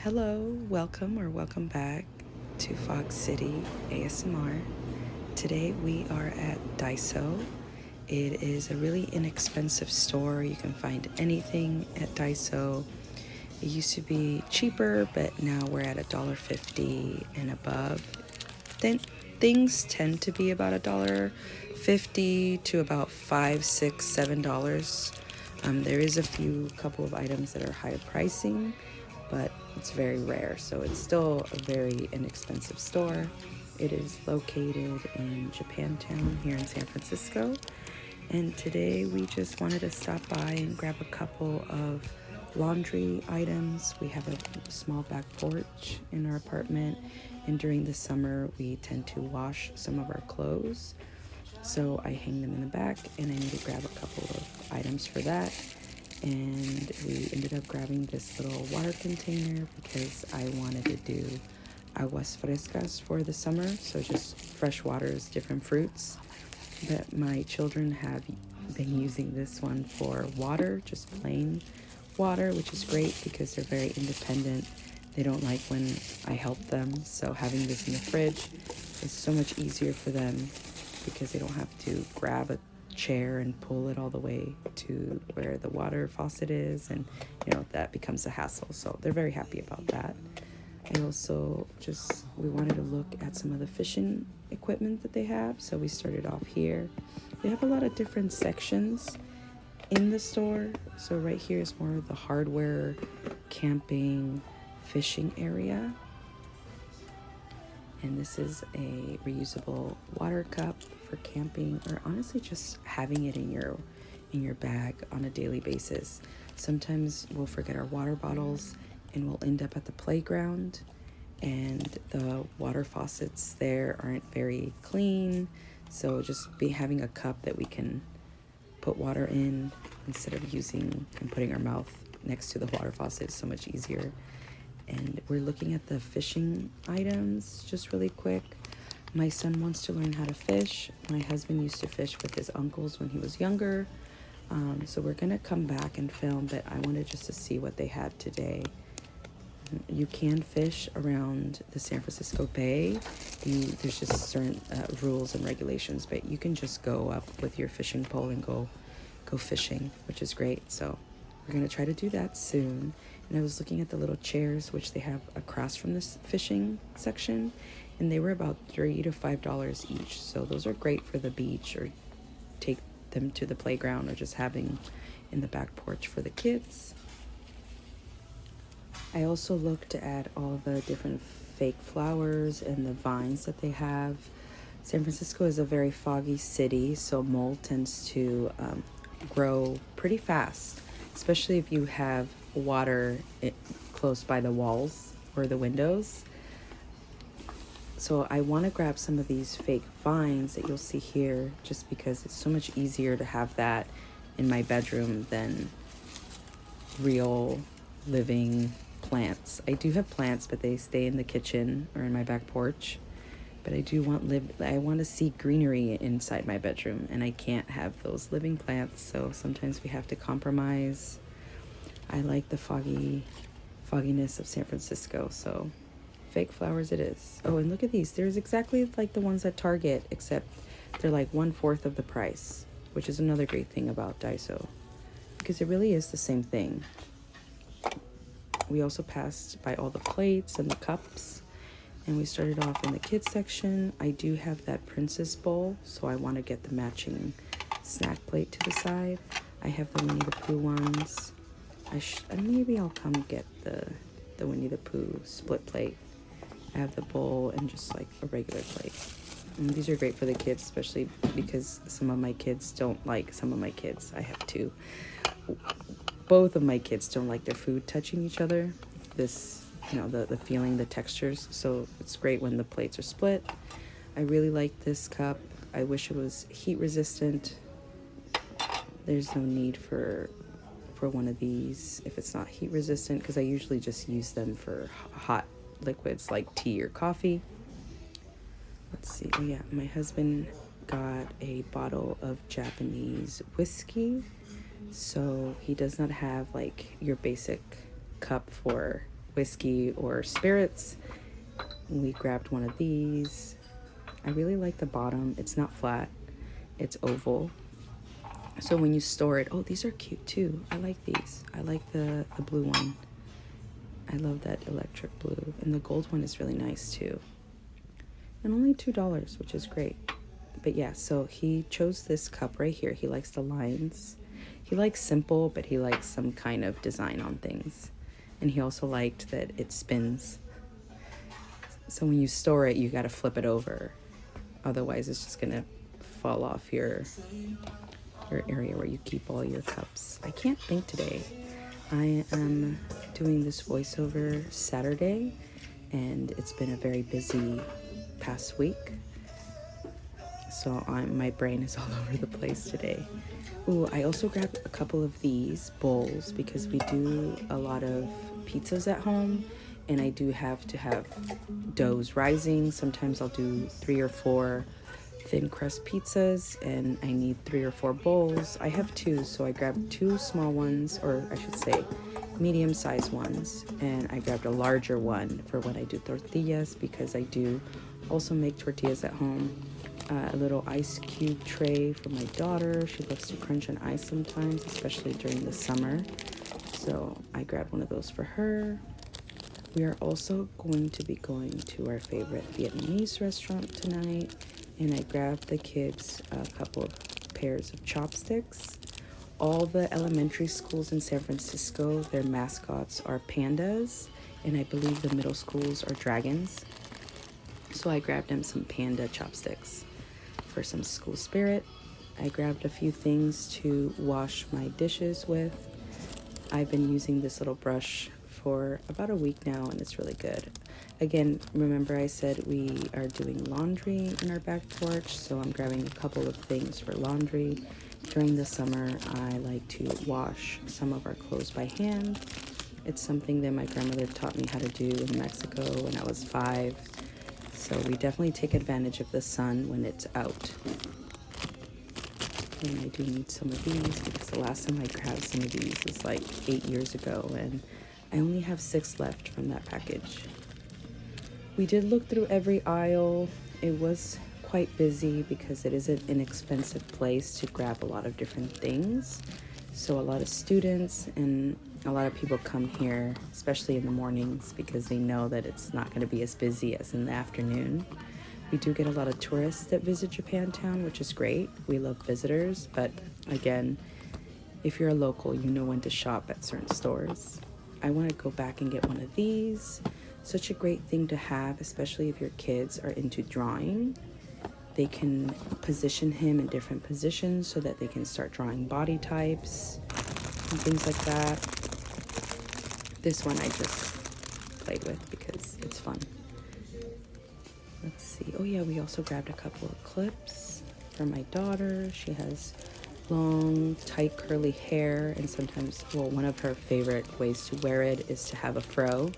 Hello, welcome back to Fox City ASMR. Today we are at Daiso. It is a really inexpensive store. You can find anything at Daiso. It used to be cheaper, but now we're at $1.50 and above. Then things tend to be about $1.50 to about $5, $6, $7. There is a couple of items that are higher pricing, but it's very rare, so it's still a very inexpensive store. It is located in Japantown here in San Francisco, and today we just wanted to stop by and grab a couple of laundry items. We have a small back porch in our apartment, and during the summer we tend to wash some of our clothes, so I hang them in the back, and I need to grab a couple of items for that. And we ended up grabbing this little water container because I wanted to do aguas frescas for the summer, so just fresh waters, different fruits. But my children have been using this one for water, just plain water, which is great because they're very independent. They don't like when I help them, so having this in the fridge is so much easier for them because they don't have to grab a chair and pull it all the way to where the water faucet is, and that becomes a hassle, so they're very happy about that. I also we wanted to look at some of the fishing equipment that they have, so we started off here. They have a lot of different sections in the store, so right here is more of the hardware, camping, fishing area. And this is a reusable water cup for camping, or honestly just having it in your bag on a daily basis. Sometimes we'll forget our water bottles and we'll end up at the playground, and the water faucets there aren't very clean, so just having a cup that we can put water in instead of using and putting our mouth next to the water faucet is so much easier. And we're looking at the fishing items just really quick. My son wants to learn how to fish. My husband used to fish with his uncles when he was younger. So we're gonna come back and film, but I wanted just to see what they had today. You can fish around the San Francisco Bay. There's just certain rules and regulations, but you can just go up with your fishing pole and go fishing, which is great. So we're gonna try to do that soon. And I was looking at the little chairs which they have across from this fishing section, and they were about $3 to $5 each. So those are great for the beach, or take them to the playground, or just having in the back porch for the kids. I also looked at all the different fake flowers and the vines that they have. San Francisco is a very foggy city, so mold tends to grow pretty fast, especially if you have water close by the walls or the windows. So I want to grab some of these fake vines that you'll see here, just because it's so much easier to have that in my bedroom than real living plants. I do have plants, but they stay in the kitchen or in my back porch. But I want to see greenery inside my bedroom, and I can't have those living plants, so sometimes we have to compromise. I like the fogginess of San Francisco, so fake flowers it is. Oh, and look at these. There's exactly like the ones at Target, except they're like 1/4 of the price, which is another great thing about Daiso, because it really is the same thing. We also passed by all the plates and the cups, and we started off in the kids section. I do have that princess bowl, so I want to get the matching snack plate to the side. I have the Winnie the Pooh ones. Maybe I'll come get the Winnie the Pooh split plate. I have the bowl and just like a regular plate. And these are great for the kids, especially because some of my kids don't like, I have two. Both of my kids don't like their food touching each other. The feeling, the textures. So it's great when the plates are split. I really like this cup. I wish it was heat resistant. There's no need for one of these if it's not heat resistant, because I usually just use them for hot liquids like tea or coffee. Let's see. Oh yeah, my husband got a bottle of Japanese whiskey, so he does not have like your basic cup for whiskey or spirits. We grabbed one of these. I really like the bottom. It's not flat, it's oval. So when you store it, oh, these are cute too. I like these. I like the blue one. I love that electric blue. And the gold one is really nice too. And only $2, which is great. But yeah, so he chose this cup right here. He likes the lines. He likes simple, but he likes some kind of design on things. And he also liked that it spins. So when you store it, you got to flip it over. Otherwise, it's just going to fall off your area where you keep all your cups. I can't think today. I am doing this voiceover Saturday, and it's been a very busy past week. So my brain is all over the place today. Ooh, I also grabbed a couple of these bowls because we do a lot of pizzas at home, and I do have to have doughs rising. Sometimes I'll do 3 or 4 thin crust pizzas, and I need 3 or 4 bowls. I have 2, so I grabbed 2 small ones, or I should say medium-sized ones, and I grabbed a larger one for when I do tortillas, because I do also make tortillas at home. A little ice cube tray for my daughter. She loves to crunch on ice sometimes, especially during the summer. So I grabbed one of those for her. We are also going to be going to our favorite Vietnamese restaurant tonight, and I grabbed the kids a couple of pairs of chopsticks. All the elementary schools in San Francisco, their mascots are pandas, and I believe the middle schools are dragons. So I grabbed them some panda chopsticks for some school spirit. I grabbed a few things to wash my dishes with. I've been using this little brush for about a week now, and it's really good. Again, remember I said we are doing laundry in our back porch, so I'm grabbing a couple of things for laundry. During the summer, I like to wash some of our clothes by hand. It's something that my grandmother taught me how to do in Mexico when I was 5. So we definitely take advantage of the sun when it's out. And I do need some of these because the last time I grabbed some of these was like 8 years ago, and I only have 6 left from that package. We did look through every aisle. It was quite busy because it is an inexpensive place to grab a lot of different things. So a lot of students and a lot of people come here, especially in the mornings, because they know that it's not going to be as busy as in the afternoon. We do get a lot of tourists that visit Japantown, which is great. We love visitors, but again, if you're a local, you know when to shop at certain stores. I want to go back and get one of these. Such a great thing to have, especially if your kids are into drawing. They can position him in different positions so that they can start drawing body types and things like that. This one I just played with because it's fun. Let's see. Oh yeah, we also grabbed a couple of clips for my daughter. She has long, tight, curly hair, and sometimes, well, one of her favorite ways to wear it is to have a fro.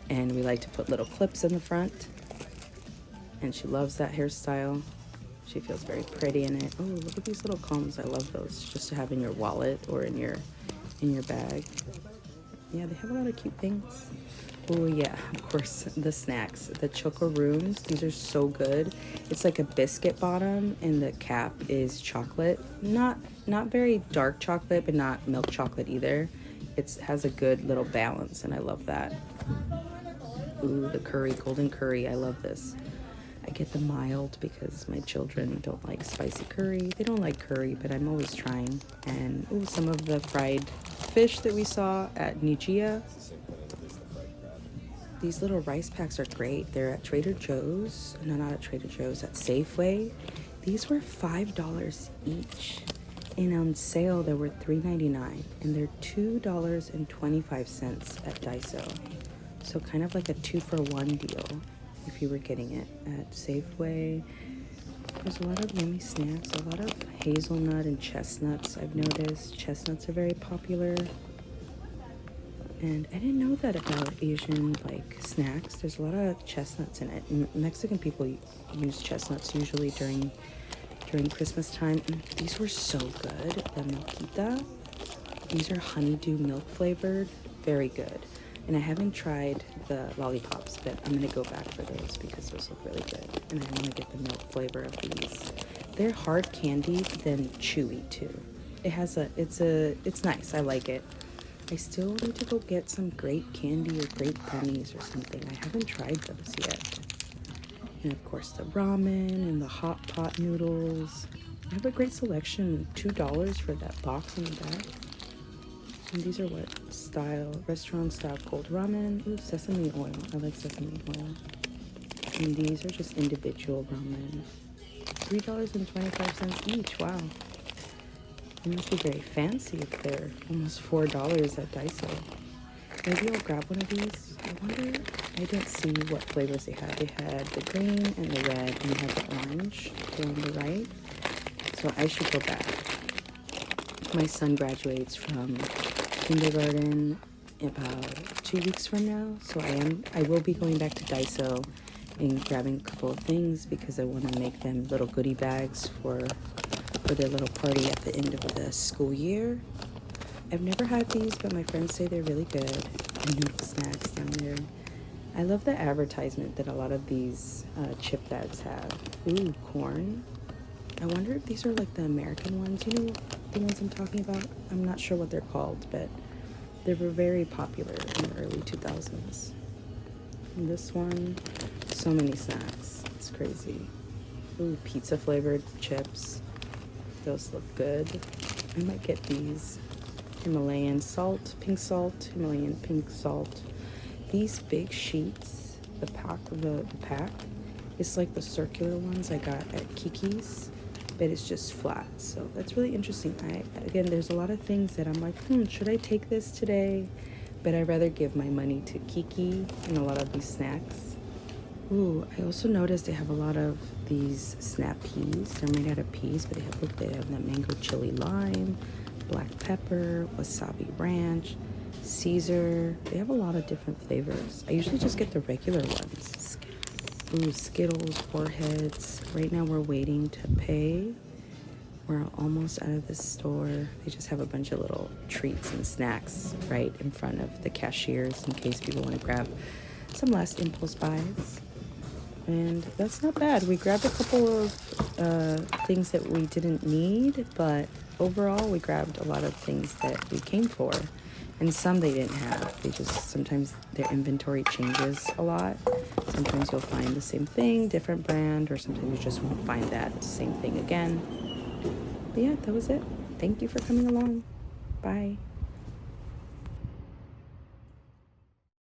And we like to put little clips in the front. And she loves that hairstyle. She feels very pretty in it. Oh, look at these little combs. I love those, just to have in your wallet or in your bag. Yeah, they have a lot of cute things. Oh yeah, of course, the snacks. The Choco Rooms, these are so good. It's like a biscuit bottom, and the cap is chocolate. Not very dark chocolate, but not milk chocolate either. It has a good little balance, and I love that. Ooh, the curry, golden curry. I love this. I get the mild because my children don't like spicy curry. They don't like curry, but I'm always trying. And ooh, some of the fried fish that we saw at Nijia. These little rice packs are great. They're at Trader Joe's. No, not at Trader Joe's, at Safeway. These were $5 each. And on sale, they were $3.99. And they're $2.25 at Daiso. So kind of like a 2-for-1 deal if you were getting it at Safeway. There's a lot of yummy snacks, a lot of hazelnut and chestnuts. I've noticed chestnuts are very popular. And I didn't know that about Asian snacks. There's a lot of chestnuts in it. Mexican people use chestnuts usually during Christmas time. And these were so good. The milquita. These are honeydew milk flavored. Very good. And I haven't tried the lollipops, but I'm gonna go back for those because those look really good. And I want to get the milk flavor of these. They're hard candy, then chewy too. It's nice. I like it. I still need to go get some grape candy or grape gummies or something. I haven't tried those yet. And of course the ramen and the hot pot noodles. I have a great selection. $2 for that box in the back. And these are what style? Restaurant style cold ramen. Ooh, sesame oil. I like sesame oil. And these are just individual ramen. $3.25 each. Wow. They must be very fancy if they're almost $4 at Daiso. Maybe I'll grab one of these. I wonder, I didn't see what flavors they had. They had the green and the red, and they had the orange on the right. So I should go back. My son graduates from kindergarten about 2 weeks from now. So I will be going back to Daiso and grabbing a couple of things because I want to make them little goodie bags for their little party at the end of the school year. I've never had these, but my friends say they're really good. And noodle snacks down there. I love the advertisement that a lot of these chip bags have. Ooh, corn. I wonder if these are like the American ones. You know the ones I'm talking about? I'm not sure what they're called, but they were very popular in the early 2000s. And this one, so many snacks. It's crazy. Ooh, pizza flavored chips. Those look good. I might get these. Himalayan pink salt. These big sheets, the pack, it's like the circular ones I got at Kiki's, but it's just flat. So that's really interesting. Again, there's a lot of things that I'm like, should I take this today? But I'd rather give my money to Kiki and a lot of these snacks. Ooh, I also noticed they have a lot of these snap peas. They're made out of peas, but they have that mango chili lime, black pepper, wasabi ranch, Caesar. They have a lot of different flavors. I usually just get the regular ones. Ooh, Skittles, Warheads. Right now we're waiting to pay. We're almost out of the store. They just have a bunch of little treats and snacks right in front of the cashiers in case people want to grab some last impulse buys. And that's not bad. We grabbed a couple of things that we didn't need, but overall we grabbed a lot of things that we came for. And some they didn't have. They just, sometimes their inventory changes a lot. Sometimes you'll find the same thing, different brand, or sometimes you just won't find that same thing again. But yeah, that was it. Thank you for coming along. Bye.